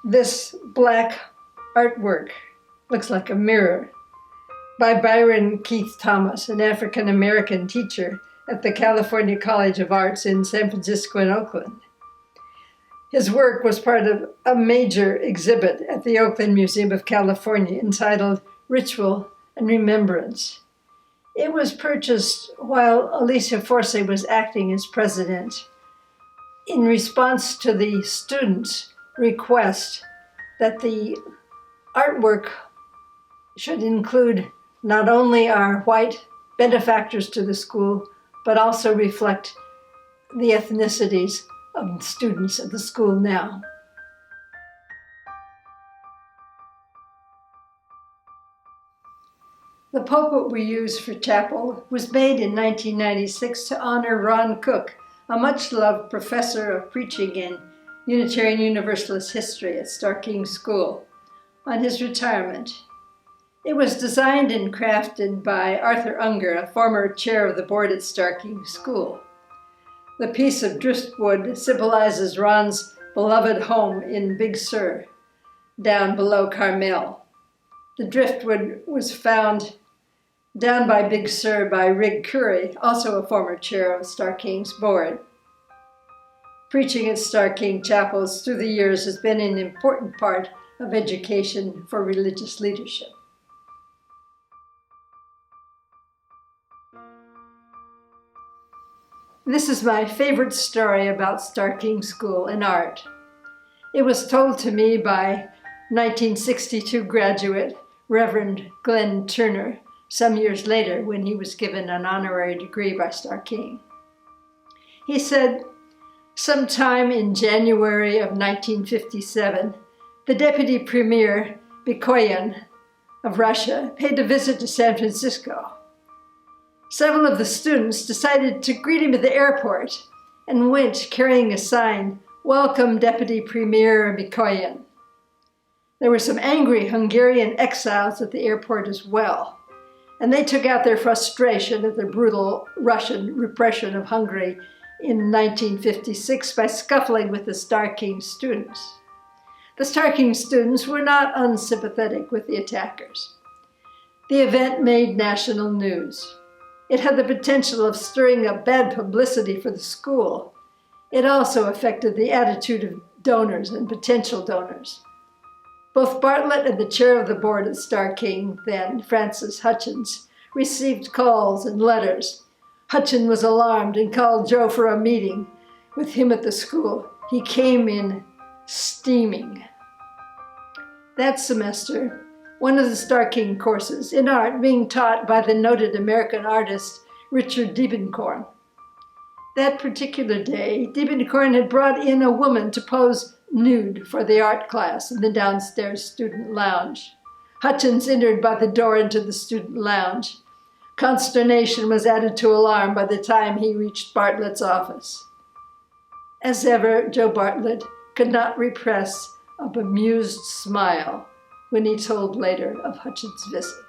This black artwork looks like a mirror by Byron Keith Thomas, an African-American teacher at the California College of Arts in San Francisco and Oakland. His work was part of a major exhibit at the Oakland Museum of California entitled Ritual and Remembrance. It was purchased while Alicia Force was acting as president in response to the students' request that the artwork should include not only our white benefactors to the school, but also reflect the ethnicities of students at the school now. The pulpit we use for chapel was made in 1996 to honor Ron Cook, a much-loved professor of preaching in Unitarian Universalist history at Starr King School, on his retirement. It was designed and crafted by Arliss Ungar, a former chair of the board at Starr King School. The piece of driftwood symbolizes Ron's beloved home in Big Sur, down below Carmel. The driftwood was found down by Big Sur by Rig Curry, also a former chair of Starr King's board. Preaching at Starr King chapels through the years has been an important part of education for religious leadership. This is my favorite story about Starr King School and art. It was told to me by 1962 graduate Reverend Glenn Turner some years later when he was given an honorary degree by Starr King. He said, sometime in January of 1957, the Deputy Premier Bikoyan of Russia paid a visit to San Francisco. Several of the students decided to greet him at the airport and went carrying a sign, "Welcome, Deputy Premier Bikoyan." There were some angry Hungarian exiles at the airport as well, and they took out their frustration at the brutal Russian repression of Hungary in 1956 by scuffling with the Starr King students. The Starr King students were not unsympathetic with the attackers. The event made national news. It had the potential of stirring up bad publicity for the school. It also affected the attitude of donors and potential donors. Both Bartlett and the chair of the board at Starr King, then Francis Hutchins, received calls and letters. Hutchins was alarmed and called Joe for a meeting with him at the school. He came in steaming. That semester, one of the Starr King courses in art being taught by the noted American artist Richard Diebenkorn. That particular day, Diebenkorn had brought in a woman to pose nude for the art class in the downstairs student lounge. Hutchins entered by the door into the student lounge. Consternation was added to alarm by the time he reached Bartlett's office. As ever, Joe Bartlett could not repress a bemused smile when he told later of Hutchins' visit.